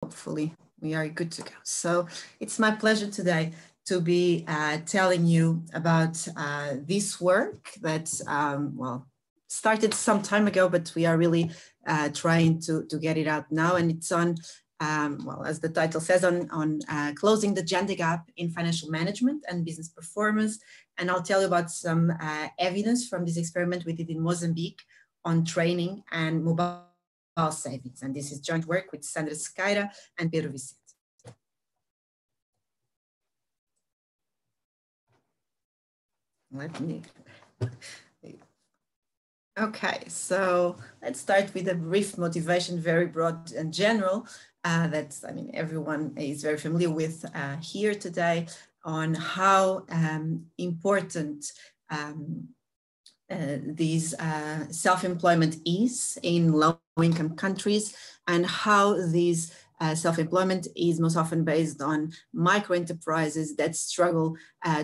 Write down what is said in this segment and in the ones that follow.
Hopefully we are good to go. So it's my pleasure today to be telling you about this work that, well, started some time ago, but we are really trying to get it out now. And it's on, well, as the title says, on closing the gender gap in financial management and business performance. And I'll tell you about some evidence from this experiment we did in Mozambique on training and mobile savings. And this is joint work with Sandra Sequeira and Pedro Vicente. Let me. Okay, so let's start with a brief motivation, very broad and general. That's, I mean, everyone is very familiar with here today on how important these self-employment is in low-income countries, and how this self-employment is most often based on micro-enterprises that struggle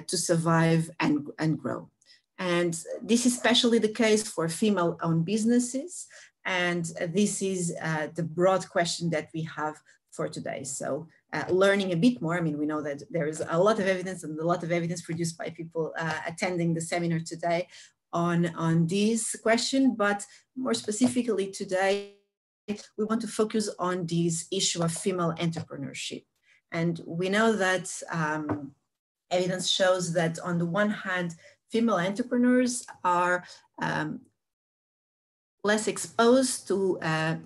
to survive and grow. And this is especially the case for female-owned businesses. And this is the broad question that we have for today. So learning a bit more, I mean, we know that there is a lot of evidence and a lot of evidence produced by people attending the seminar today on this question, but more specifically today, we want to focus on this issue of female entrepreneurship. And we know that evidence shows that on the one hand, female entrepreneurs are less exposed to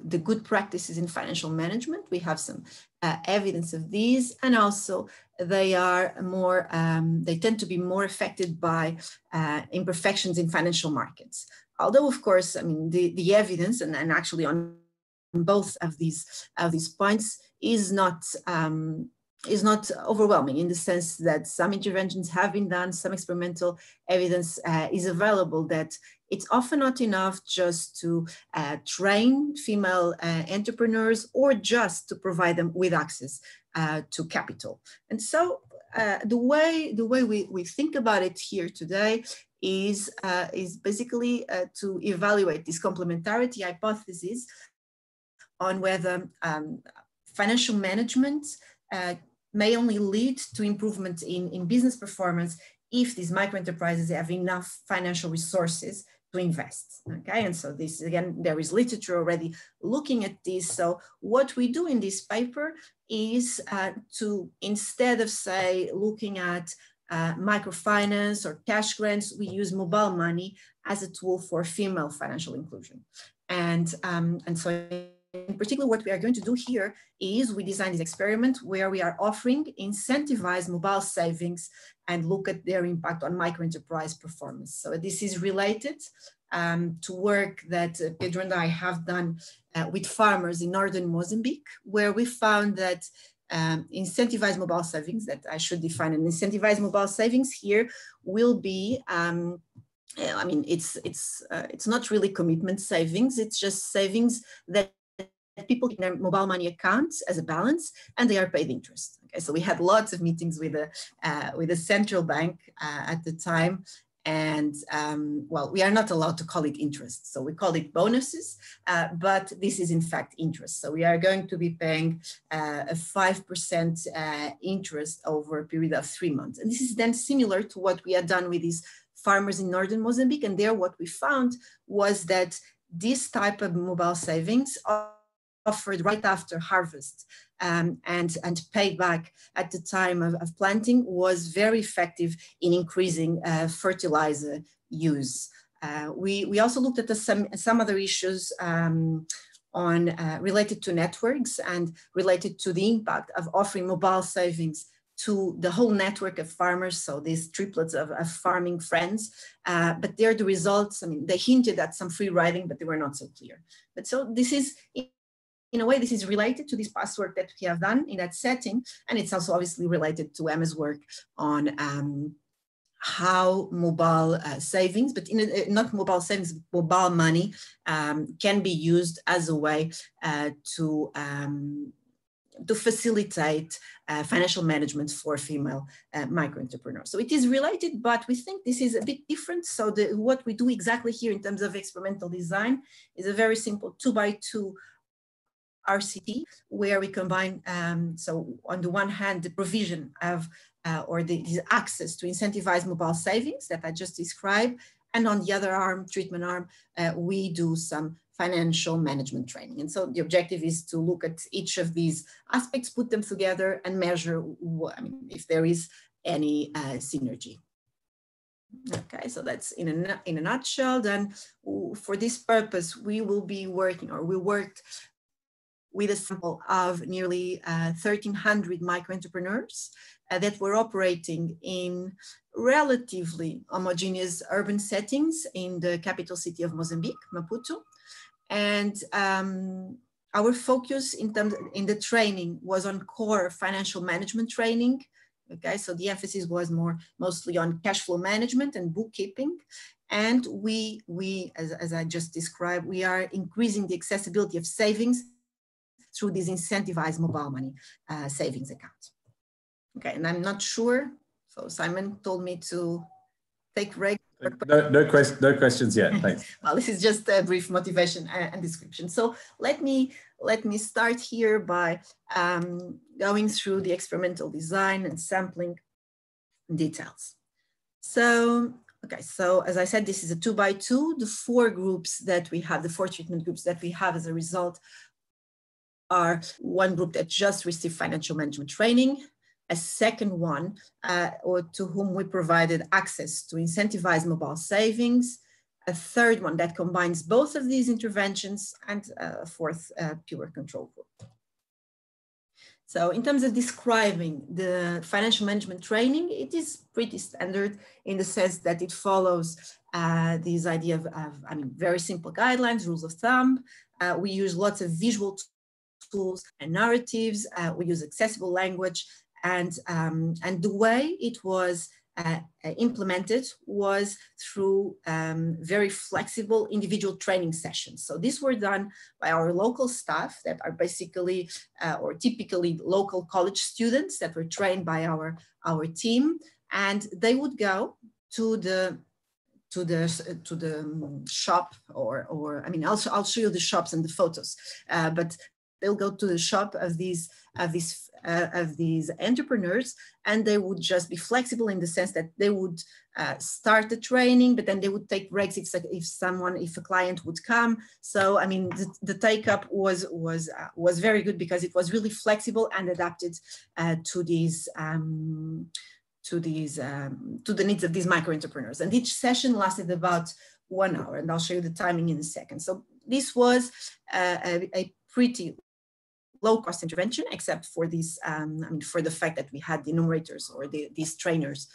the good practices in financial management. We have some evidence of these, and also they are more, they tend to be more affected by imperfections in financial markets. Although, of course, I mean, the evidence, and actually on both of these points, is not overwhelming, in the sense that some interventions have been done, some experimental evidence is available that it's often not enough just to train female entrepreneurs or just to provide them with access to capital. And so the way we think about it here today is basically to evaluate this complementarity hypothesis on whether financial management may only lead to improvement in business performance if these microenterprises have enough financial resources to invest, okay? And so this, again, there is literature already looking at this. So what we do in this paper is to, instead of, say, looking at microfinance or cash grants, we use mobile money as a tool for female financial inclusion. And so in particular, what we are going to do here is we design this experiment where we are offering incentivized mobile savings and look at their impact on microenterprise performance. So this is related to work that Pedro and I have done with farmers in northern Mozambique, where we found that incentivized mobile savings, that I should define an incentivized mobile savings here, will be I mean, it's not really commitment savings, it's just savings that people keep their mobile money accounts as a balance, and they are paid interest. Okay, so we had lots of meetings with the central bank at the time, and well, we are not allowed to call it interest, so we call it bonuses, but this is in fact interest. So we are going to be paying a 5% interest over a period of 3 months, and this is then similar to what we had done with these farmers in northern Mozambique. And there, what we found was that this type of mobile savings offered right after harvest and paid back at the time of planting was very effective in increasing fertilizer use. We also looked at some other issues related to networks and related to the impact of offering mobile savings to the whole network of farmers, so these triplets of farming friends. But there, the results, I mean, they hinted at some free riding, but they were not so clear. But so this is, in a way, this is related to this past work that we have done in that setting. And it's also obviously related to Emma's work on how mobile savings, but not mobile savings, mobile money can be used as a way to facilitate financial management for female micro-entrepreneurs. So it is related, but we think this is a bit different. So what we do exactly here in terms of experimental design is a very simple 2x2 RCT, where we combine, so on the one hand, the provision of or the access to incentivize mobile savings that I just described, and on the other arm, treatment arm, we do some financial management training. And so the objective is to look at each of these aspects, put them together, and measure if there is any synergy. Okay, so that's in a nutshell. Then for this purpose, we will be working, or we worked with a sample of nearly 1,300 micro-entrepreneurs that were operating in relatively homogeneous urban settings in the capital city of Mozambique, Maputo. And our focus in the training was on core financial management training. Okay, so the emphasis was mostly on cash flow management and bookkeeping. And we as I just described, we are increasing the accessibility of savings through this incentivized mobile money savings account. Okay, and I'm not sure. So Simon told me to take break. No questions yet, thanks. Well, this is just a brief motivation and description. So let me start here by going through the experimental design and sampling details. So, okay, so as I said, this is a 2x2. The four groups that we have, the four treatment groups that we have as a result are one group that just received financial management training, a second one or to whom we provided access to incentivize mobile savings, a third one that combines both of these interventions, and a fourth pure control group. So in terms of describing the financial management training, it is pretty standard in the sense that it follows this idea of very simple guidelines, rules of thumb. We use lots of visual tools and narratives. We use accessible language. And the way it was implemented was through very flexible individual training sessions. So these were done by our local staff that are basically or typically local college students that were trained by our team, and they would go to the shop or I mean I'll show you the shops and the photos, but they'll go to the shop of these entrepreneurs, and they would just be flexible in the sense that they would start the training, but then they would take breaks if a client would come. So I mean, the take up was very good because it was really flexible and adapted to the needs of these micro entrepreneurs. And each session lasted about 1 hour, and I'll show you the timing in a second. So this was a pretty low-cost intervention, except for these, for the fact that we had the enumerators or these trainers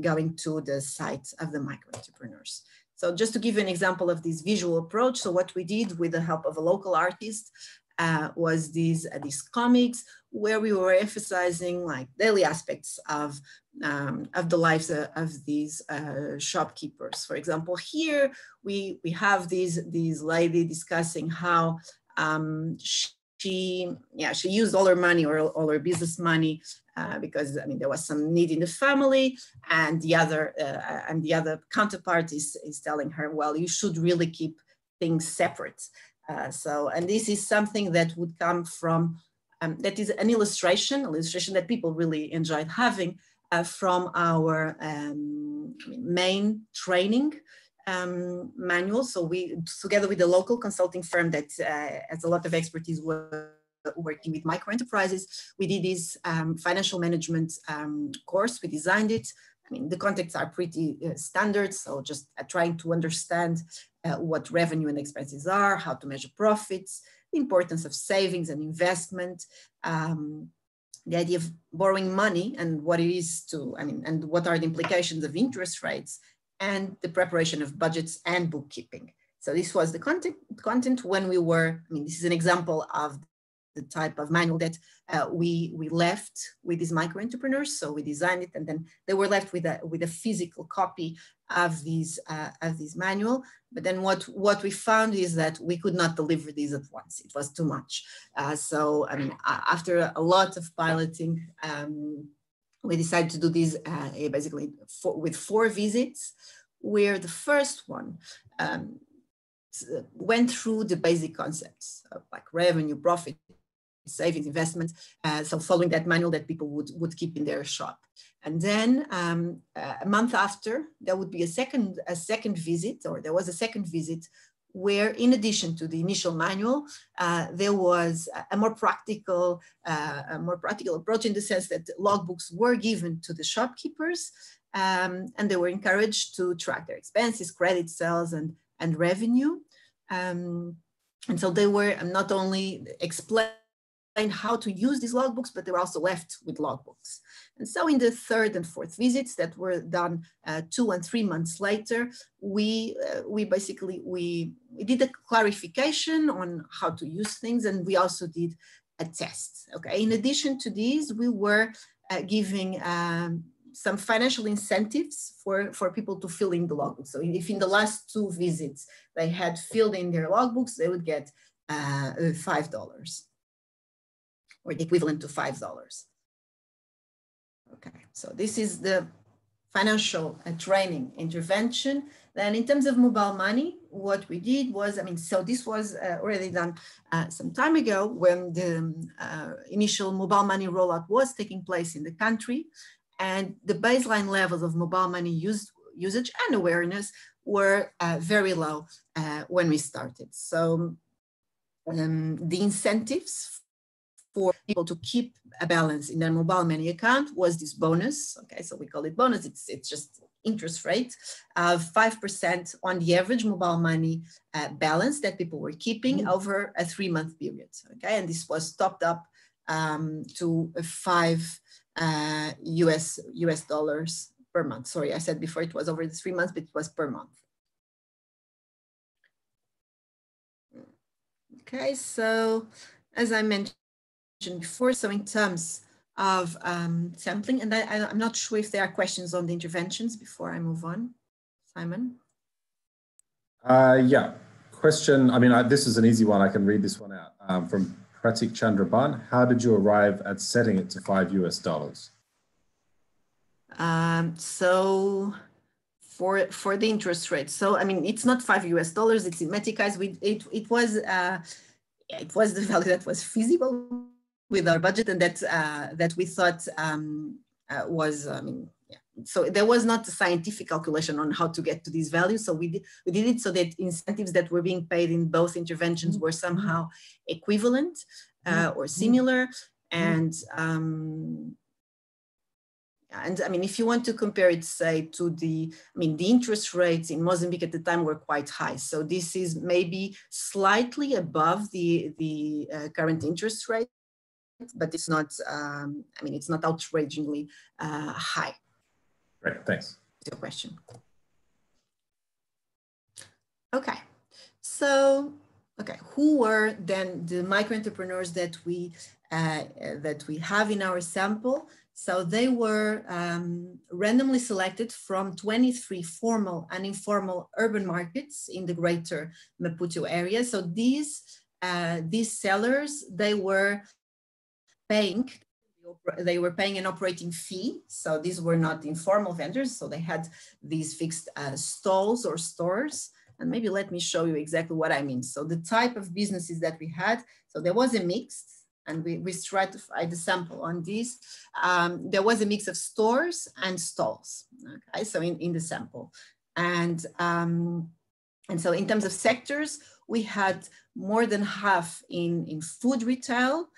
going to the site of the micro-entrepreneurs. So just to give you an example of this visual approach, so what we did with the help of a local artist was these comics where we were emphasizing like daily aspects of the lives of these shopkeepers. For example, here we have this lady discussing how she used all her money or all her business money because I mean there was some need in the family, and the other counterpart is telling her, well, you should really keep things separate. And this is something that would come from that is an illustration that people really enjoyed having from our main training manual. So we, together with the local consulting firm that has a lot of expertise working with micro enterprises, we did this financial management course. We designed it. I mean, the contexts are pretty standard. So just trying to understand what revenue and expenses are, how to measure profits, the importance of savings and investment, the idea of borrowing money and what it is to, and what are the implications of interest rates, and the preparation of budgets and bookkeeping. So this was the content when we were, this is an example of the type of manual that we left with these micro entrepreneurs. So we designed it, and then they were left with a physical copy of these manual. But then what we found is that we could not deliver these at once. It was too much. After a lot of piloting, we decided to do this basically with 4 visits, where the first one went through the basic concepts of like revenue, profit, savings, investments. So following that manual that people would keep in their shop. And then a month after, there would be a second visit, or there was a second visit, where in addition to the initial manual, there was a more practical approach, in the sense that logbooks were given to the shopkeepers, and they were encouraged to track their expenses, credit, sales, and revenue. And so they were not only explained how to use these logbooks, but they were also left with logbooks. And so in the third and fourth visits that were done 2 and 3 months later, we did a clarification on how to use things, and we also did a test. Okay. In addition to these, we were giving some financial incentives for people to fill in the logbooks. So if in the last 2 visits they had filled in their logbooks, they would get $5, or the equivalent to $5. Okay, so this is the financial training intervention. Then in terms of mobile money, what we did was, so this was already done some time ago, when the initial mobile money rollout was taking place in the country, and the baseline levels of mobile money usage and awareness were very low when we started. So the incentives for people to keep a balance in their mobile money account was this bonus. Okay, so we call it bonus. It's just interest rate of 5% on the average mobile money balance that people were keeping over a 3-month period. Okay, and this was topped up to $5 US dollars per month. Sorry, I said before it was over the 3 months, but it was per month. Okay, so as I mentioned before, so in terms of sampling, and I'm not sure if there are questions on the interventions before I move on. Simon? Yeah, question, this is an easy one, I can read this one out, from Pratik Chandraban. How did you arrive at setting it to $5 US? So for the interest rate, so it's not $5 US, it's in Meticais. It was the value that was feasible with our budget, and that we thought was, so there was not a scientific calculation on how to get to these values. So we did it so that incentives that were being paid in both interventions were somehow equivalent or similar. And if you want to compare it, say, to the interest rates in Mozambique at the time were quite high. So this is maybe slightly above the current interest rate, but it's not, it's not outrageously high. Great, thanks. That's your question. Okay, so, who were then the micro entrepreneurs that we have in our sample? So they were randomly selected from 23 formal and informal urban markets in the greater Maputo area. So these sellers, they were paying an operating fee. So these were not informal vendors. So they had these fixed stalls or stores. And maybe let me show you exactly what I mean. So the type of businesses that we had, so there was a mix, and we stratified the sample on these. There was a mix of stores and stalls, okay, so in the sample. And so in terms of sectors, we had more than half in food retail,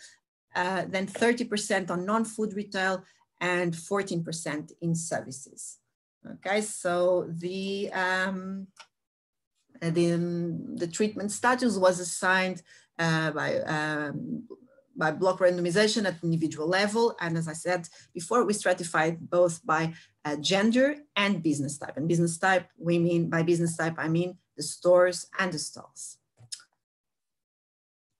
then 30% on non-food retail, and 14% in services. Okay, so the treatment status was assigned by block randomization at individual level. And as I said before, we stratified both by gender and business type. And business type, by business type, I mean the stores and the stalls.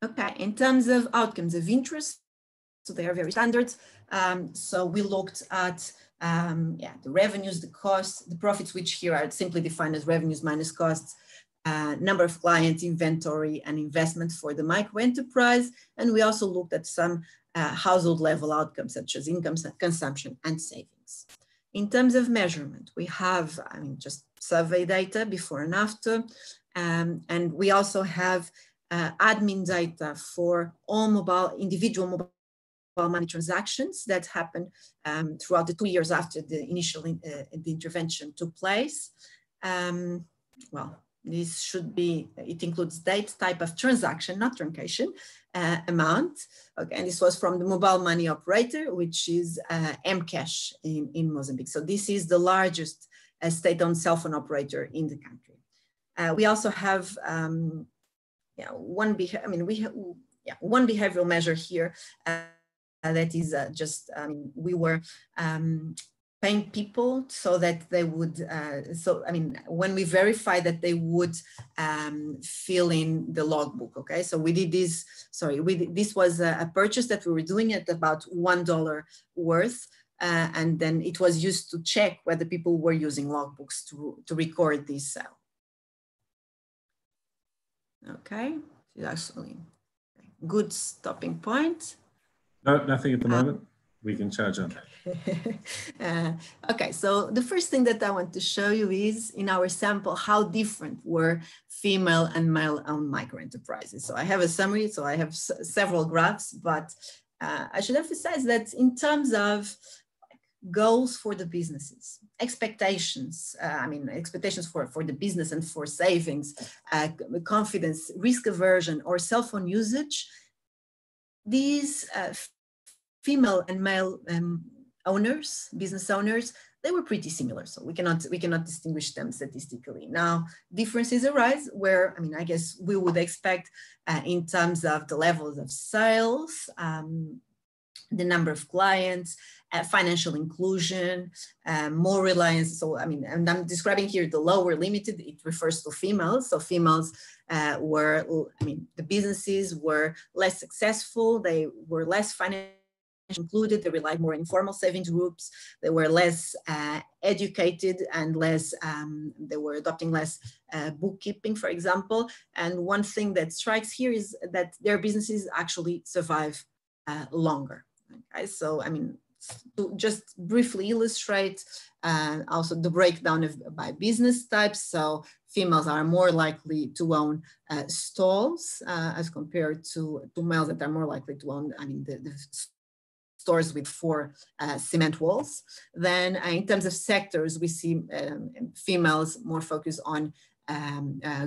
Okay, in terms of outcomes of interest, so they are very standard. So we looked at the revenues, the costs, the profits, which here are simply defined as revenues minus costs, number of clients, inventory, and investment for the micro enterprise. And we also looked at some household level outcomes, such as income, consumption, and savings. In terms of measurement, we have just survey data before and after, And we also have admin data for all individual mobile money transactions that happened throughout the 2 years after the initial the intervention took place. Well, this should be, it includes date, type of transaction, not truncation, amount. Okay, and this was from the mobile money operator, which is Mcash in Mozambique. So this is the largest state-owned cell phone operator in the country. We also have one behavioral measure here that is we were paying people so that they would, when we verify that they would fill in the logbook, okay? So we did this, this was a purchase that we were doing at about $1 worth, and then it was used to check whether people were using logbooks to record this sale. Okay, actually, good stopping point. No, nothing at the moment. We can charge on. Okay, so the first thing that I want to show you is in our sample, how different were female and male-owned microenterprises. So I have a summary, so I have several graphs, but I should emphasize that in terms of goals for the businesses, expectations, expectations for the business and for savings, confidence, risk aversion, or cell phone usage, these female and male owners, business owners, they were pretty similar. So we cannot distinguish them statistically. Now, differences arise where, I guess we would expect in terms of the levels of sales, the number of clients, financial inclusion, more reliance. So, and I'm describing here the lower limited, it refers to females. So females were, the businesses were less successful. They were less financially included. They relied more on informal savings groups. They were less educated and less, they were adopting less bookkeeping, for example. And one thing that strikes here is that their businesses actually survive longer. Okay, so to just briefly illustrate also the breakdown by business types. So females are more likely to own stalls as compared to males that are more likely to own, the stores with 4 cement walls. Then in terms of sectors, we see females more focused on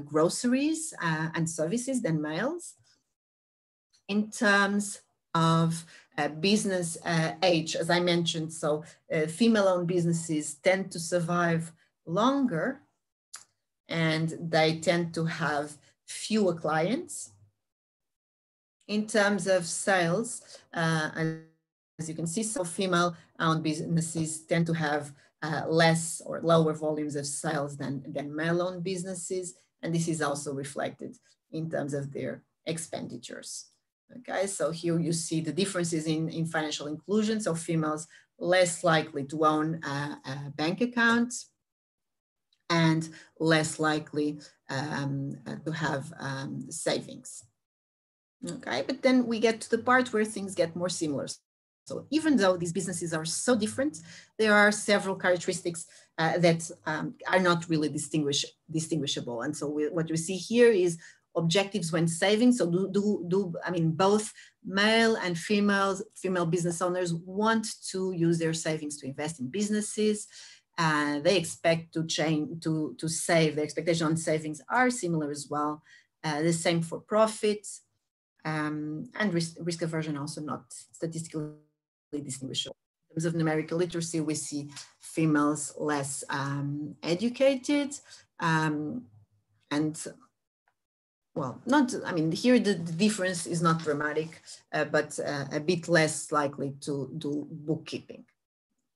groceries and services than males. In terms of business age, as I mentioned, so female-owned businesses tend to survive longer and they tend to have fewer clients. In terms of sales, as you can see, so female-owned businesses tend to have less or lower volumes of sales than male-owned businesses, and this is also reflected in terms of their expenditures. Okay, so here you see the differences in financial inclusion. So females less likely to own a bank account and less likely to have savings. Okay, but then we get to the part where things get more similar. So even though these businesses are so different, there are several characteristics that are not really distinguishable. And so what we see here is objectives when saving. So both male and female business owners want to use their savings to invest in businesses. They expect to save. The expectation on savings are similar as well. The same for profits, and risk aversion also not statistically distinguishable. In terms of numerical literacy, we see females less educated, and well, here the difference is not dramatic, but a bit less likely to do bookkeeping.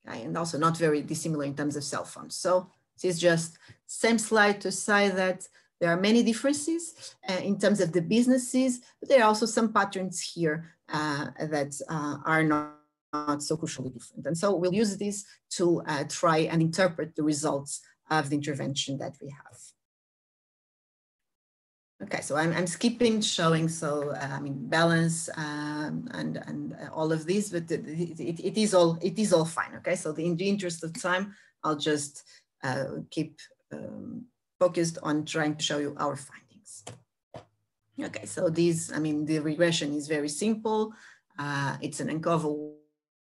Okay? And also not very dissimilar in terms of cell phones. So this is just same slide to say that there are many differences in terms of the businesses, but there are also some patterns here that are not so crucially different. And so we'll use this to try and interpret the results of the intervention that we have. Okay, so I'm skipping showing, so balance and all of this, but it is all fine. Okay, so in the interest of time, I'll just keep focused on trying to show you our findings. Okay, so these, I mean, the regression is very simple. It's an uncover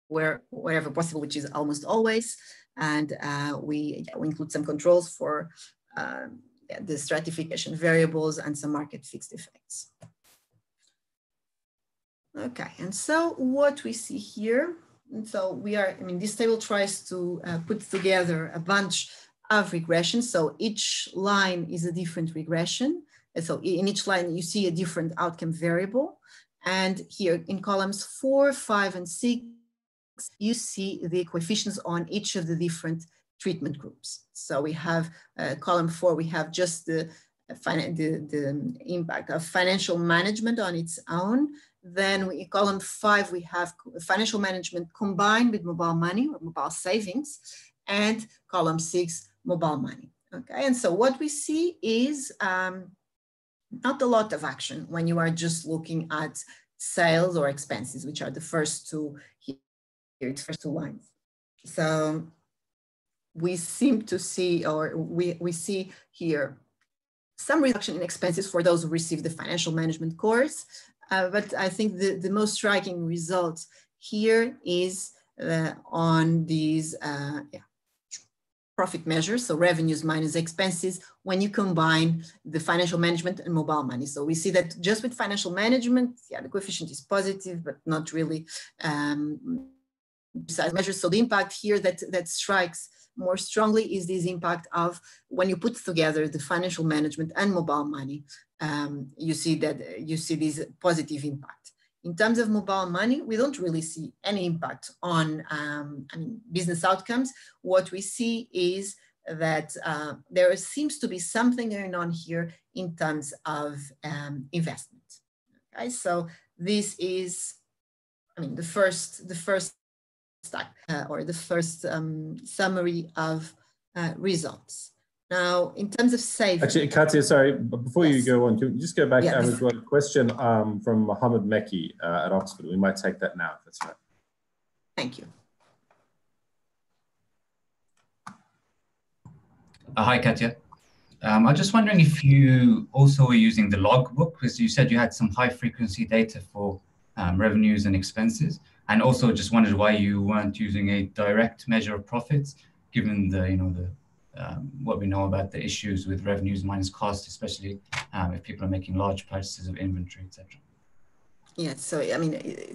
wherever possible, which is almost always. And we include some controls for the stratification variables and some market fixed effects. Okay, and so what we see here, and so we are, I mean, this table tries to put together a bunch of regressions. So each line is a different regression. And so in each line, you see a different outcome variable. And here in columns 4, 5, and 6, you see the coefficients on each of the different treatment groups. So we have column 4, we have just the impact of financial management on its own. Then in column 5, we have financial management combined with mobile money or mobile savings, and column 6, mobile money. Okay, and so what we see is not a lot of action when you are just looking at sales or expenses, which are the first two here, the first two lines. So we seem to see, or we see here some reduction in expenses for those who receive the financial management course. But I think the most striking result here is on these profit measures, so revenues minus expenses, when you combine the financial management and mobile money. So we see that just with financial management, yeah, the coefficient is positive, but not really precise measures. So the impact here that strikes more strongly is this impact of when you put together the financial management and mobile money, you see this positive impact. In terms of mobile money, we don't really see any impact on business outcomes. What we see is that there seems to be something going on here in terms of investment. Okay, so this is, the first stack or the first summary of results. Now, in terms of savings. Actually, Catia, sorry, but before yes. you go on, can you just go back? Yeah, We've got a question from Mohammed Mekki at Oxford. We might take that now, if that's right. Thank you. Hi, Catia. I'm just wondering if you also were using the logbook, because you said you had some high frequency data for revenues and expenses, and also just wondered why you weren't using a direct measure of profits, given the what we know about the issues with revenues minus cost, especially if people are making large purchases of inventory, etc. Yeah, so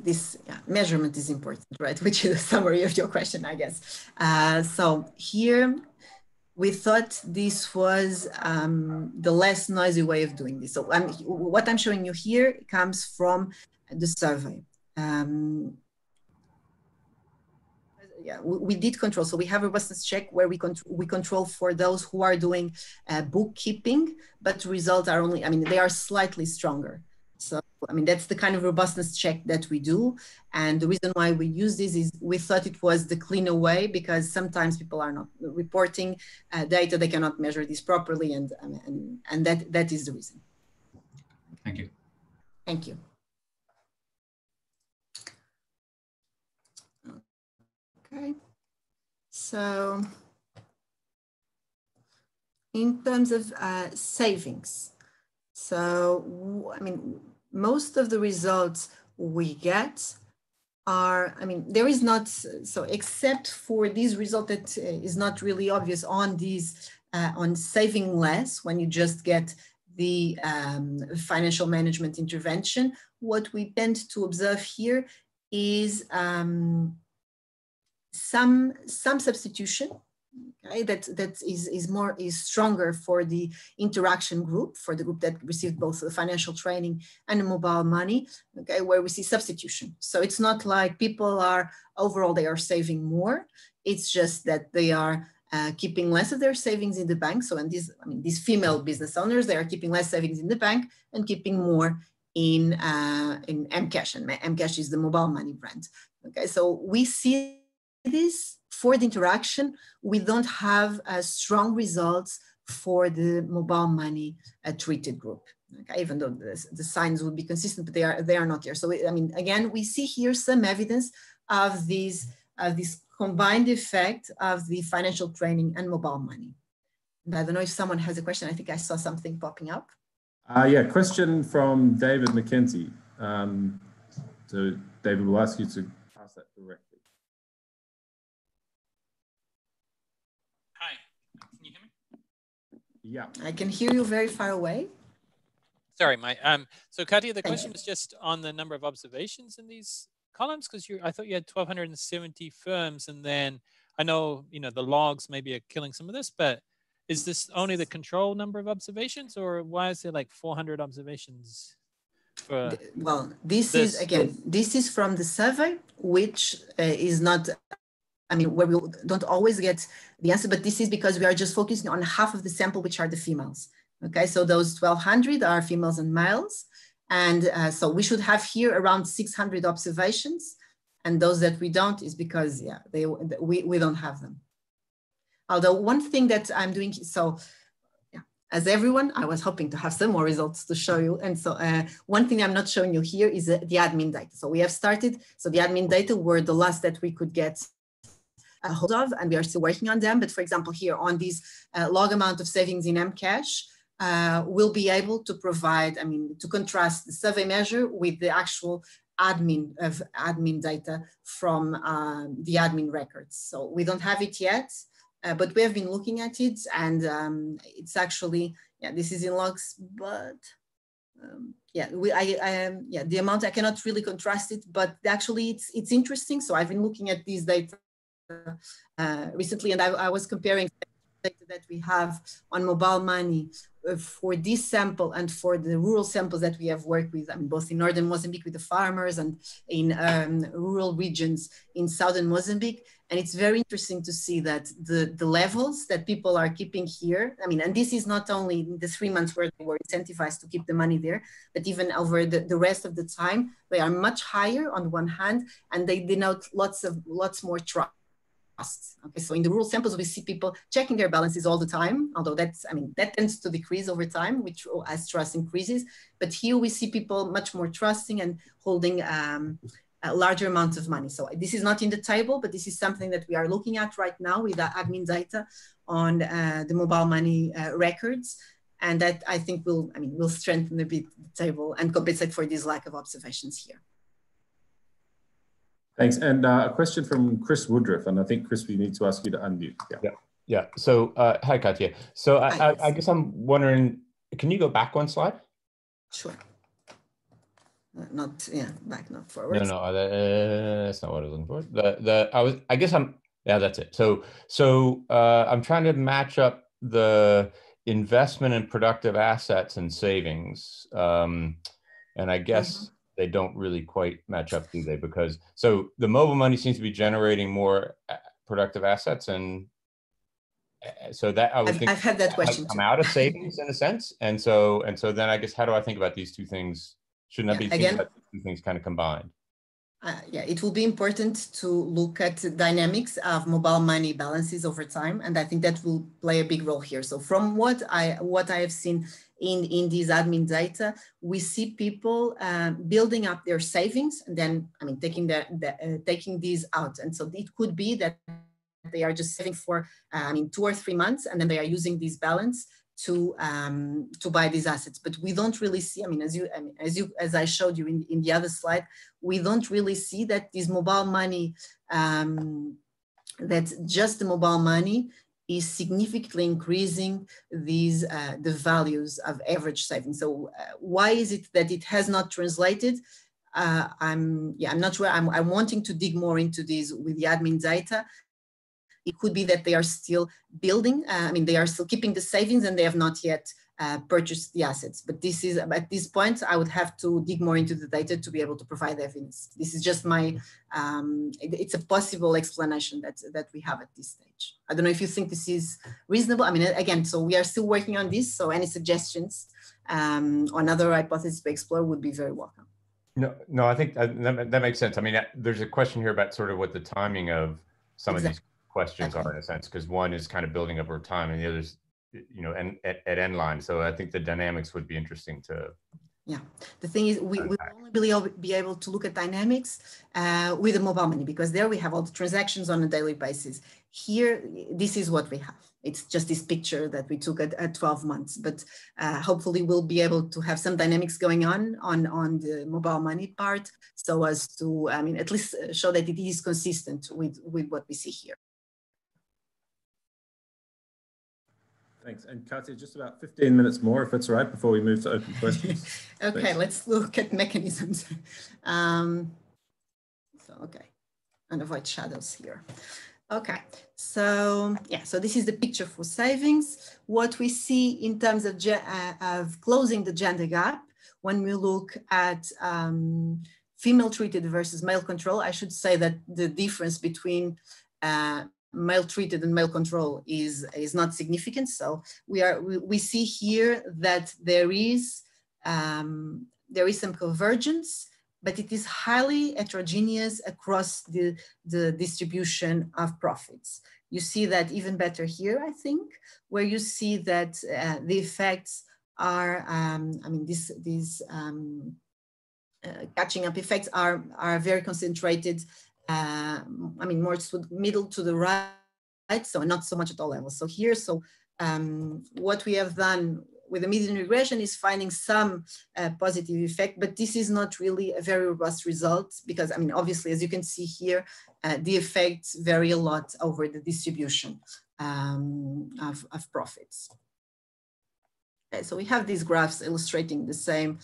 this measurement is important, right? Which is a summary of your question, I guess. So here we thought this was the less noisy way of doing this. So what I'm showing you here comes from the survey. Yeah, we did control. So we have a robustness check where we control for those who are doing bookkeeping, but results are only, they are slightly stronger. So, that's the kind of robustness check that we do. And the reason why we use this is we thought it was the cleaner way, because sometimes people are not reporting data, they cannot measure this properly, and that is the reason. Thank you. Thank you. Okay, so in terms of savings, so most of the results we get are, there is not, so except for this result that is not really obvious on these, on saving less, when you just get the financial management intervention, what we tend to observe here is some substitution, okay, that is stronger for the interaction group, for the group that received both the financial training and mobile money, okay, where we see substitution. So it's not like people are overall they are saving more. It's just that they are keeping less of their savings in the bank. So, and these female business owners, they are keeping less savings in the bank and keeping more in Mcash, and Mcash is the mobile money brand. Okay, so we see this for the interaction. We don't have strong results for the mobile money treated group. Okay, even though the signs would be consistent, but they are not here. So again, we see here some evidence of this combined effect of the financial training and mobile money. I don't know if someone has a question. I think I saw something popping up. Yeah, question from David McKenzie. So David will ask you to ask that directly. Hi, can you hear me? Yeah. I can hear you very far away. Sorry, so Catia, the question was just on the number of observations in these columns, because I thought you had 1,270 firms, and then I know, the logs maybe are killing some of this, but is this only the control number of observations, or why is there like 400 observations? Well, this is from the survey, which is not, where we don't always get the answer, but this is because we are just focusing on half of the sample, which are the females. Okay, so those 1,200 are females and males. And so we should have here around 600 observations. And those that we don't is because, we don't have them. Although one thing that I'm doing, as everyone, I was hoping to have some more results to show you. And so one thing I'm not showing you here is the admin data. So we have started, so the admin data were the last that we could get a hold of, and we are still working on them. But for example, here on these log amount of savings in Mcash, we'll be able to provide, to contrast the survey measure with the actual admin data from the admin records. So we don't have it yet. But we have been looking at it, and it's actually, this is in logs, but the amount I cannot really contrast it, but actually it's interesting. So I've been looking at these data recently, and I was comparing data that we have on mobile money for this sample and for the rural samples that we have worked with, both in northern Mozambique with the farmers and in rural regions in southern Mozambique. And it's very interesting to see that the levels that people are keeping here, and this is not only the 3 months where they were incentivized to keep the money there, but even over the rest of the time, they are much higher on one hand, and they denote lots more trust. Okay, so in the rural samples, we see people checking their balances all the time, although that tends to decrease over time, which as trust increases. But here we see people much more trusting and holding a larger amount of money. So this is not in the table, but this is something that we are looking at right now with the admin data on the mobile money records. And that I think will strengthen a bit the table and compensate for this lack of observations here. Thanks. And a question from Chris Woodruff, and I think, Chris, we need to ask you to unmute. Yeah. So, hi, Catia. So I guess I'm wondering, can you go back one slide? Sure. Back, not forward. No, that's not what I was looking for. That's it. So I'm trying to match up the investment in productive assets and savings, and I guess they don't really quite match up, do they? Because so the mobile money seems to be generating more productive assets, and so that I would think I've had that question come out of savings in a sense, and so then I guess how do I think about these two things? Shouldn't I be thinking about these two things kind of combined? It will be important to look at the dynamics of mobile money balances over time, and I think that will play a big role here. So from what I have seen in these admin data, we see people building up their savings and then taking these out, and so it could be that they are just saving for 2 or 3 months, and then they are using this balance to buy these assets. But we don't really see, as I showed you in the other slide, we don't really see that this mobile money, that just the mobile money is significantly increasing these the values of average savings. So why is it that it has not translated? I'm not sure. I'm wanting to dig more into this with the admin data. It could be that they are still building. They are still keeping the savings and they have not yet purchased the assets. But this is, at this point, I would have to dig more into the data to be able to provide evidence. This is just my, it's a possible explanation that we have at this stage. I don't know if you think this is reasonable. Again, so we are still working on this. So any suggestions on other hypotheses to explore would be very welcome. No, I think that makes sense. There's a question here about sort of what the timing of some of these questions are in a sense, because one is kind of building up over time and the other's, and at end line. So I think the dynamics would be interesting to Yeah, the thing is, we will only be able to look at dynamics with the mobile money, because there we have all the transactions on a daily basis. Here, this is what we have. It's just this picture that we took at 12 months, but hopefully we'll be able to have some dynamics going on the mobile money part, so as to, I mean, at least show that it is consistent with what we see here. Thanks. And Catia, just about 15 minutes more, if it's all right, before we move to open questions. Okay, thanks. Let's look at mechanisms. Okay, and avoid shadows here. Okay, so yeah, so this is the picture for savings. What we see in terms of closing the gender gap, when we look at female treated versus male control, I should say that the difference between male treated and male control is not significant. So we see here that there is some convergence, but it is highly heterogeneous across the distribution of profits. You see that even better here, I think, where you see that the effects are, I mean, these catching up effects are very concentrated. I mean, more to the middle to the right, so not so much at all levels. So here, what we have done with the median regression is finding some positive effect, but this is not really a very robust result, because, I mean, obviously, as you can see here, the effects vary a lot over the distribution of profits. Okay, so we have these graphs illustrating the same.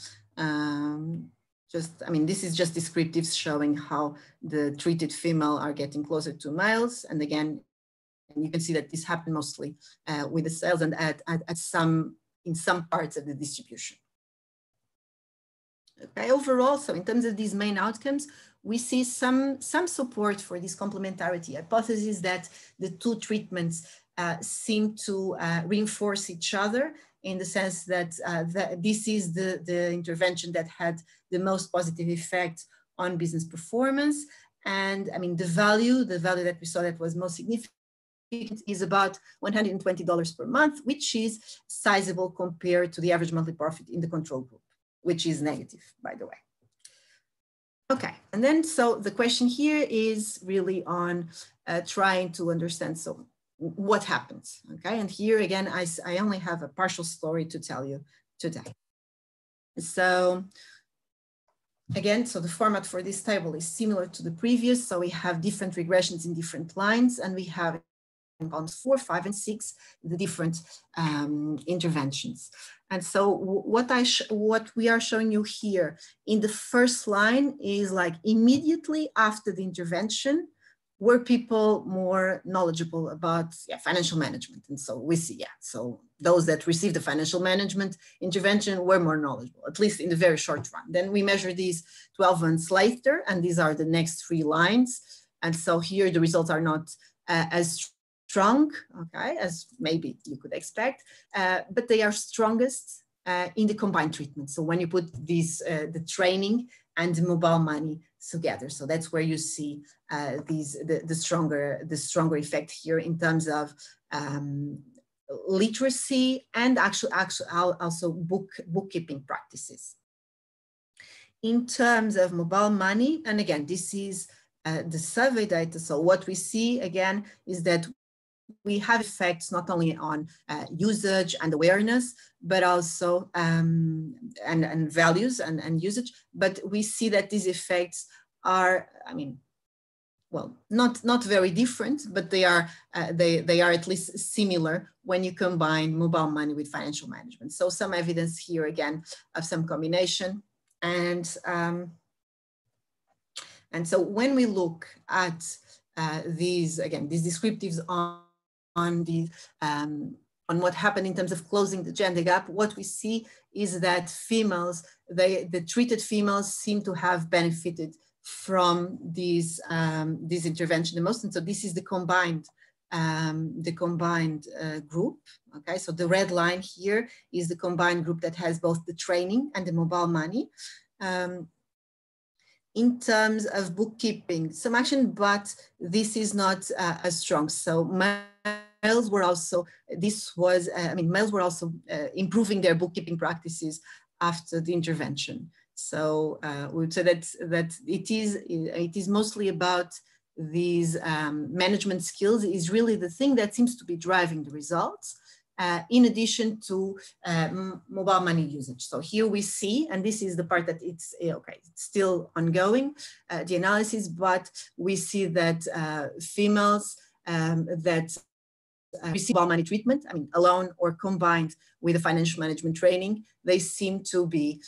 I mean, this is just descriptives showing how the treated female are getting closer to males. And again, you can see that this happened mostly with the sales and in some parts of the distribution. Okay, overall, so in terms of these main outcomes, we see some support for this complementarity hypothesis that the two treatments seem to reinforce each other, in the sense that this is the intervention that had the most positive effect on business performance. And I mean, the value that we saw that was most significant is about $120 per month, which is sizable compared to the average monthly profit in the control group, which is negative, by the way. Okay, and then so the question here is really on trying to understand, so what happens, okay? And here again, I only have a partial story to tell you today. So again, so the format for this table is similar to the previous. So we have different regressions in different lines, and we have in columns 4, 5, and 6, the different interventions. And so what we are showing you here in the first line is like immediately after the intervention, were people more knowledgeable about financial management? And so we see, so those that received the financial management intervention were more knowledgeable, at least in the very short run. Then we measure these 12 months later, and these are the next 3 lines. And so here the results are not as strong, okay, as maybe you could expect, but they are strongest in the combined treatment. So when you put these, the training and the mobile money together, so that's where you see the stronger effect here in terms of literacy and also bookkeeping practices. In terms of mobile money, and again, this is the survey data. So what we see again is that we have effects not only on usage and awareness, but also and values and usage. But we see that these effects are, I mean, well, not very different, but they are at least similar when you combine mobile money with financial management. So some evidence here again of some combination, and so when we look at these descriptives on what happened in terms of closing the gender gap, what we see is that females, the treated females seem to have benefited from these intervention the most. And so this is the combined group. Okay, so the red line here is the combined group that has both the training and the mobile money. In terms of bookkeeping, some action, but this is not as strong. So males were also, males were also improving their bookkeeping practices after the intervention. So we would say that it is mostly about these management skills is really the thing that seems to be driving the results, in addition to mobile money usage. So here we see, and this is the part that it's still ongoing, the analysis, but we see that females that receive mobile money treatment, I mean, alone or combined with the financial management training, they seem to be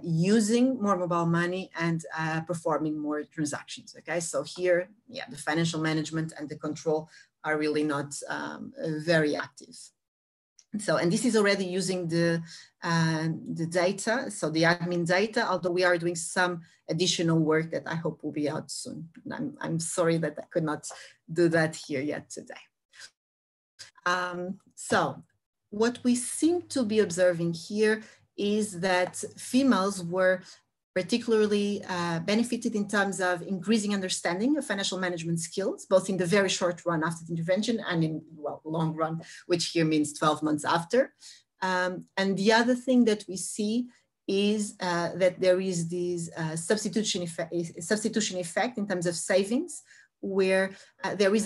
using more mobile money and performing more transactions. Okay, so here, yeah, the financial management and the control are really not very active. So, and this is already using the data, so the admin data, although we are doing some additional work that I hope will be out soon. And I'm sorry that I could not do that here yet today. So what we seem to be observing here is that females were particularly benefited in terms of increasing understanding of financial management skills, both in the very short run after the intervention and in, well, long run, which here means 12 months after. And the other thing that we see is that there is this substitution effect in terms of savings, where there is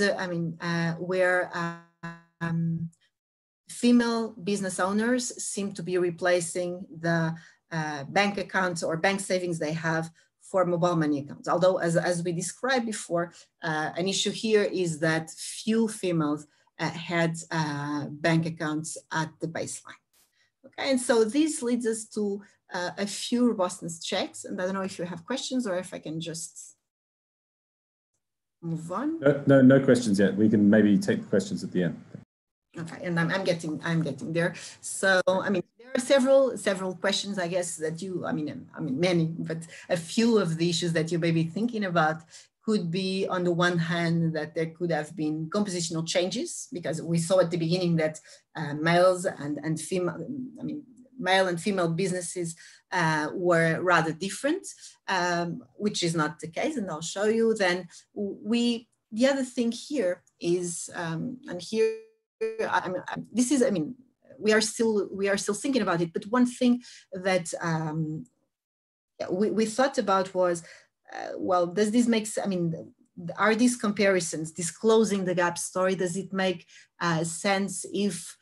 female business owners seem to be replacing the bank accounts or bank savings they have for mobile money accounts. Although, as we described before, an issue here is that few females had bank accounts at the baseline. Okay, and so this leads us to a few robustness checks. And I don't know if you have questions or if I can just move on. No questions yet. We can maybe take the questions at the end. Okay, and I'm getting there. So I mean, there are several questions, I guess, that you, I mean many, but a few of the issues that you may be thinking about could be, on the one hand, that there could have been compositional changes, because we saw at the beginning that males and female, I mean, male and female businesses were rather different, which is not the case, and I'll show you. Then the other thing here is, and here, we are still thinking about it, but one thing that we thought about was, well, does this make, I mean, are these comparisons, disclosing the gap story, does it make sense if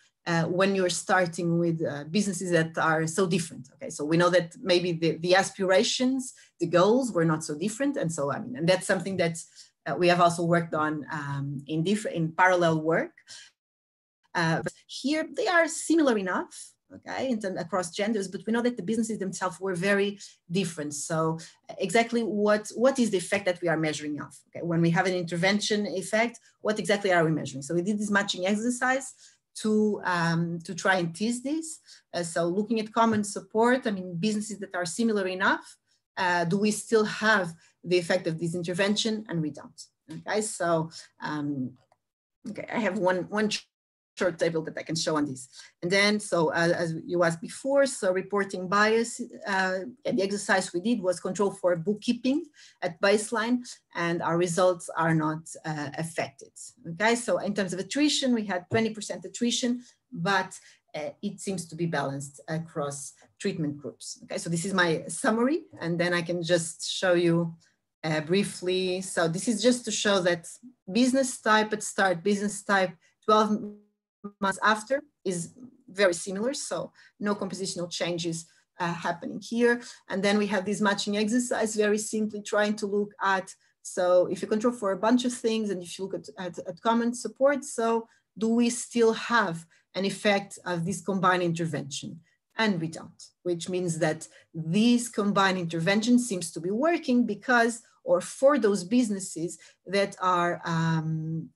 when you're starting with businesses that are so different? Okay, so we know that maybe the aspirations, the goals were not so different, and so, I mean, and that's something that we have also worked on in parallel work. But here they are similar enough, okay, across genders, but we know that the businesses themselves were very different. So exactly what is the effect that we are measuring of? Okay, when we have an intervention effect, what exactly are we measuring? So we did this matching exercise to try and tease this. So looking at common support, I mean, businesses that are similar enough, do we still have the effect of this intervention? And we don't. Okay, so okay, I have one short table that I can show on this. And then, so as you asked before, so reporting bias, the exercise we did was control for bookkeeping at baseline, and our results are not affected. Okay, so in terms of attrition, we had 20% attrition, but it seems to be balanced across treatment groups. Okay, so this is my summary, and then I can just show you briefly. So this is just to show that business type at start, business type 12 months after is very similar. So no compositional changes happening here. And then we have this matching exercise, very simply trying to look at, so if you control for a bunch of things and if you look at common support, so do we still have an effect of this combined intervention? And we don't, which means that this combined intervention seems to be working because, or for those businesses that are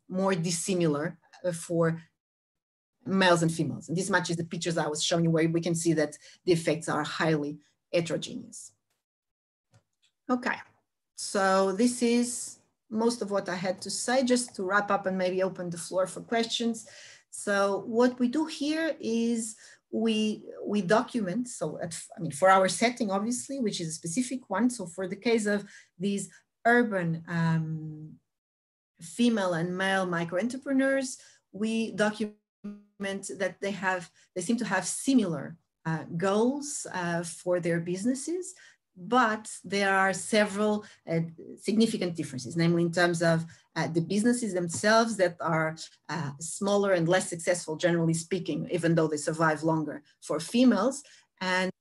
more dissimilar for males and females. And this matches the pictures I was showing you, where we can see that the effects are highly heterogeneous. Okay, so this is most of what I had to say. Just to wrap up and maybe open the floor for questions. So what we do here is we document, so I mean, for our setting, obviously, which is a specific one. So for the case of these urban female and male micro entrepreneurs, we document that they seem to have similar goals for their businesses, but there are several significant differences, namely in terms of the businesses themselves that are smaller and less successful, generally speaking, even though they survive longer for females. And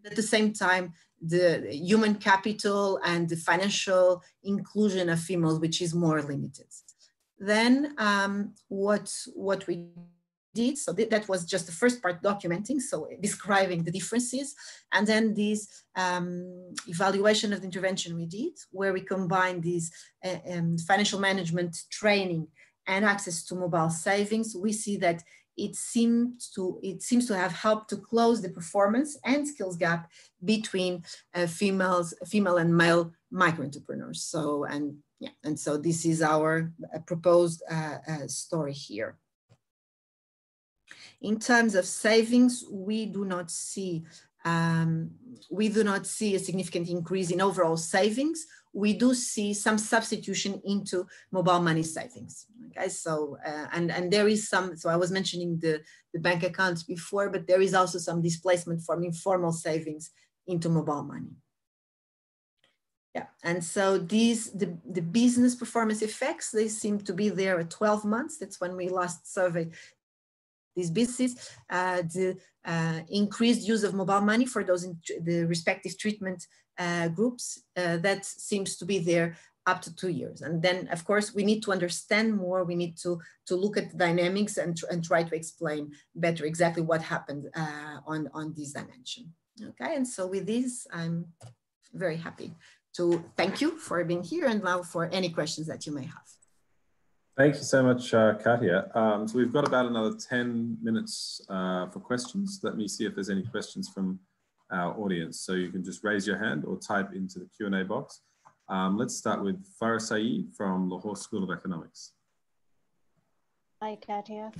at the same time, the human capital and the financial inclusion of females, which is more limited. Then what we did, so that was just the first part, documenting, so describing the differences, and then this evaluation of the intervention we did, where we combined these financial management training and access to mobile savings. We see that it seems to have helped to close the performance and skills gap between female and male micro entrepreneurs. So and so this is our proposed story here. In terms of savings, we do not see a significant increase in overall savings. We do see some substitution into mobile money savings. Okay, so and there is some. So I was mentioning the bank accounts before, but there is also some displacement from informal savings into mobile money. Yeah, and so the business performance effects, they seem to be there at 12 months. That's when we last surveyed these businesses. The increased use of mobile money for those in the respective treatment groups, that seems to be there up to 2 years. And then, of course, we need to understand more. We need to look at the dynamics and try to explain better exactly what happened on this dimension. Okay, and so with this, I'm very happy to thank you for being here and now for any questions that you may have. Thank you so much, Catia. So we've got about another 10 minutes for questions. Let me see if there's any questions from our audience. So you can just raise your hand or type into the Q&A box. Let's start with Farah Saeed from Lahore School of Economics. Hi, Catia.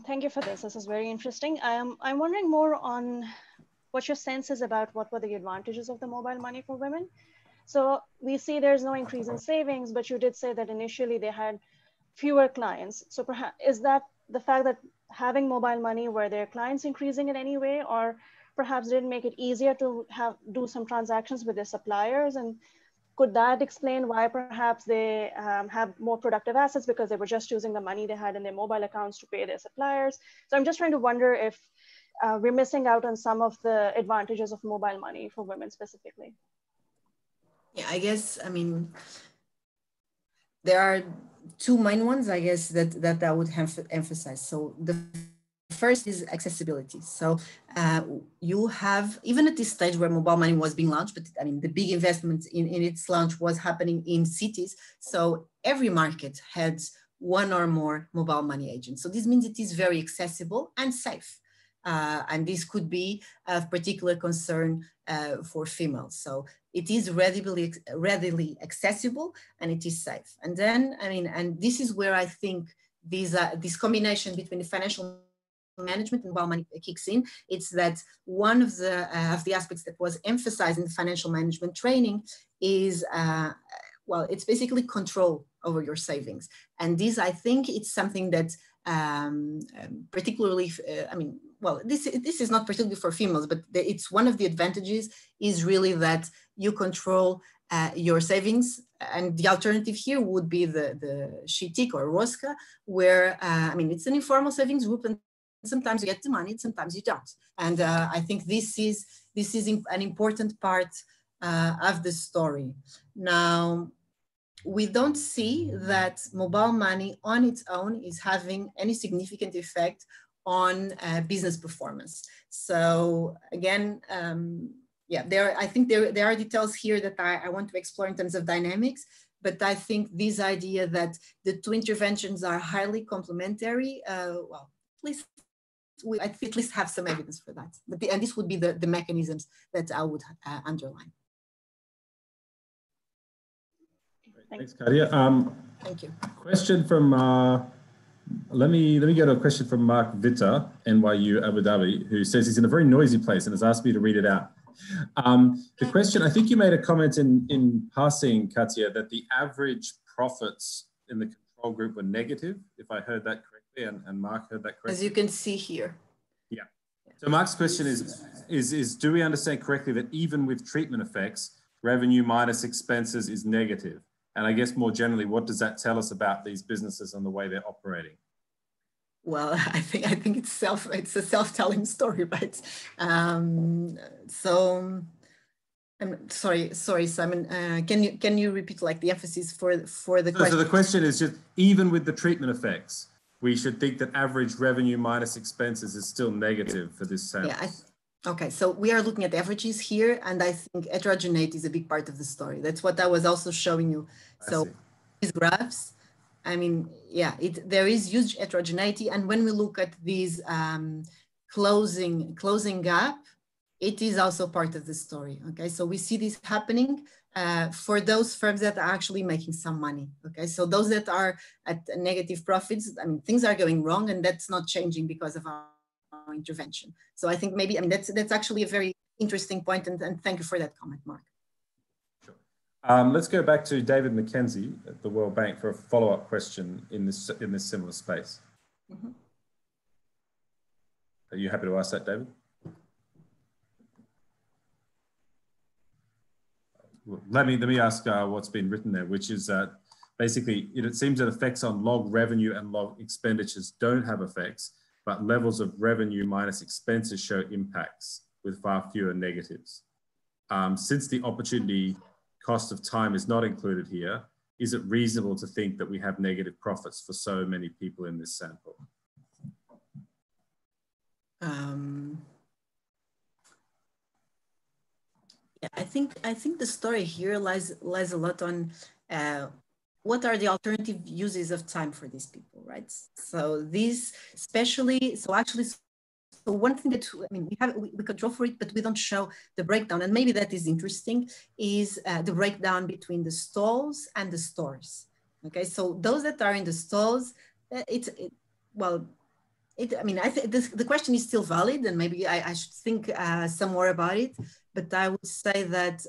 Thank you for this. This is very interesting. I'm wondering more on what your sense is about what were the advantages of the mobile money for women. So we see there's no increase in savings, but you did say that initially they had fewer clients. So perhaps, is that the fact that having mobile money, were their clients increasing in any way, or perhaps didn't make it easier to do some transactions with their suppliers? And could that explain why perhaps they have more productive assets because they were just using the money they had in their mobile accounts to pay their suppliers? So I'm just trying to wonder if we're missing out on some of the advantages of mobile money for women specifically. Yeah, I guess, I mean, there are two main ones, I guess, that I would emphasize. So the first is accessibility. So you have, even at this stage where mobile money was being launched, but I mean, the big investment in its launch was happening in cities. So every market had one or more mobile money agents. So this means it is very accessible and safe. And this could be of particular concern for females. So it is readily accessible and it is safe. And then, I mean, and this is where I think this combination between the financial management and mobile money kicks in. It's that one of the aspects that was emphasized in the financial management training is, well, it's basically control over your savings. And this, I think, it's something that particularly, I mean, well, this is not particularly for females, but it's one of the advantages is really that you control your savings. And the alternative here would be the Shitik or Roska, where, I mean, it's an informal savings group and sometimes you get the money, sometimes you don't. And I think this is an important part of the story. Now, we don't see that mobile money on its own is having any significant effect on business performance. So again, yeah, I think there are details here that I want to explore in terms of dynamics, but I think this idea that the two interventions are highly complementary, well, we at least have some evidence for that. And this would be the mechanisms that I would underline. Thanks, Catia. Thank you. Question from, let me go to a question from Mark Vitta, NYU Abu Dhabi, who says he's in a very noisy place and has asked me to read it out. The question, I think you made a comment in passing, Catia, that the average profits in the control group were negative, if I heard that correctly, and Mark heard that correctly. As you can see here. Yeah. So Mark's question is do we understand correctly that even with treatment effects, revenue minus expenses is negative? And I guess more generally, what does that tell us about these businesses and the way they're operating? Well, I think it's a self-telling story, right? So I'm sorry, Simon. Can you repeat like the emphasis for the question? So the question is just even with the treatment effects, we should think that average revenue minus expenses is still negative for this sample. Yeah. Okay, so we are looking at averages here, and I think heterogeneity is a big part of the story. That's what I was also showing you. So these graphs, I mean, yeah, there is huge heterogeneity, and when we look at these closing gap, it is also part of the story. Okay, so we see this happening for those firms that are actually making some money. Okay, so those that are at negative profits, I mean, things are going wrong, and that's not changing because of our intervention. So I think maybe, I mean, that's actually a very interesting point, and thank you for that comment, Mark. Sure. Let's go back to David McKenzie at the World Bank for a follow-up question in this similar space. Mm-hmm. Are you happy to ask that, David? Let me ask what's been written there, which is basically it seems that effects on log revenue and log expenditures don't have effects, but levels of revenue minus expenses show impacts with far fewer negatives. Since the opportunity cost of time is not included here, is it reasonable to think that we have negative profits for so many people in this sample? Yeah, I think the story here lies a lot on what are the alternative uses of time for these people, right? So these especially, so one thing that, I mean, we could draw for it, but we don't show the breakdown, and maybe that is interesting, is the breakdown between the stalls and the stores. Okay, so those that are in the stalls, I mean, I think the question is still valid, and maybe I should think some more about it. But I would say that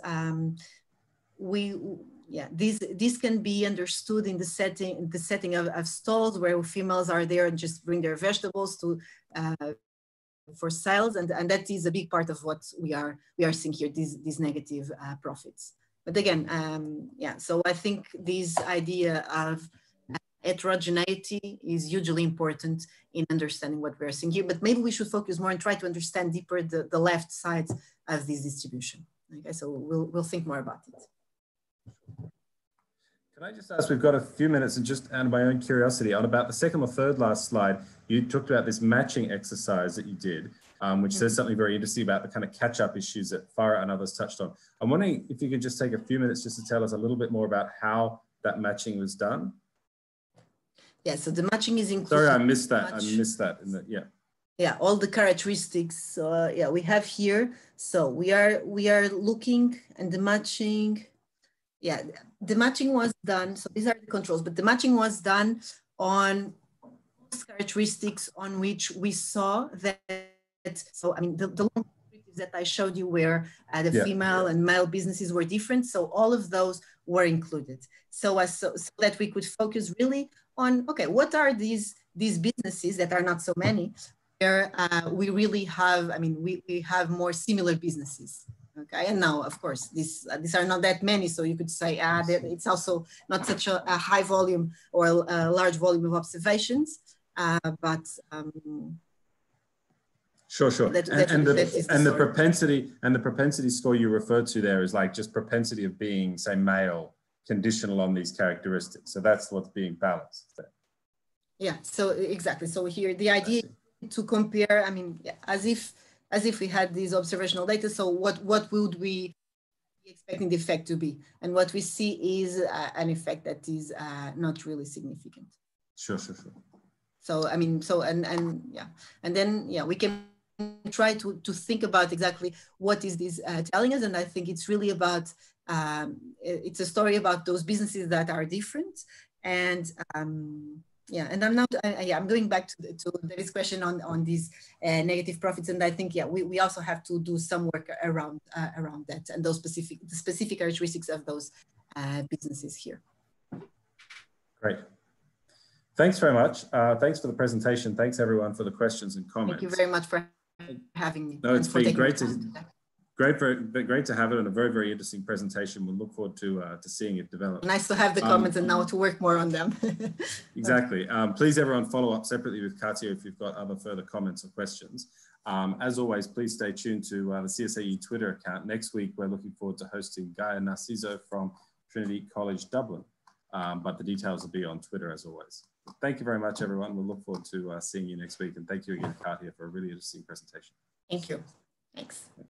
this can be understood in the setting of stalls where females are there and just bring their vegetables to for sales, and that is a big part of what we are seeing here, these negative profits. But again, so I think this idea of heterogeneity is hugely important in understanding what we're seeing here, but maybe we should focus more and try to understand deeper the left side of this distribution. Okay, so we'll think more about it. Can I just ask, we've got a few minutes, and just out of my own curiosity, on about the second or third last slide, you talked about this matching exercise that you did, which says something very interesting about the kind of catch-up issues that Farah and others touched on. I'm wondering if you could just take a few minutes just to tell us a little bit more about how that matching was done. Yeah, so the matching is included. Sorry, I missed that. I missed that in the, yeah. Yeah, all the characteristics. Yeah, we have here. So we are looking, and the matching. Yeah, the matching was done. So these are the controls, but the matching was done on characteristics on which we saw that. So I mean, the long that I showed you where the female and male businesses were different. So all of those were included. So that we could focus really on, okay, what are these businesses that are not so many, where we really have, I mean, we have more similar businesses. Okay, and now, of course, these are not that many, so you could say it's also not such a high volume or a large volume of observations, but Sure. And the propensity score you referred to there is like just propensity of being, say, male, conditional on these characteristics. So that's what's being balanced there. Yeah. So exactly. So here the idea is to compare. I mean, as if we had these observational data. So what would we be expecting the effect to be? And what we see is an effect that is not really significant. Sure. So I mean, and then we can try to think about exactly what is this telling us. And I think it's really about it's a story about those businesses that are different. And and I'm going back to David's question on these negative profits, and I think we also have to do some work around that and those specific characteristics of those businesses here. Great. Thanks very much. Thanks for the presentation. Thanks everyone for the questions and comments. Thank you very much for having me. No, it's been great to have it, and a very, very interesting presentation. We'll look forward to seeing it develop. Nice to have the comments and now to work more on them. Exactly. Please, everyone, follow up separately with Catia if you've got other further comments or questions. As always, please stay tuned to the CSAE Twitter account. Next week, we're looking forward to hosting Gaia Narciso from Trinity College Dublin, but the details will be on Twitter as always. Thank you very much, everyone. We'll look forward to seeing you next week, and thank you again, Catia, for a really interesting presentation. Thank you. Thanks.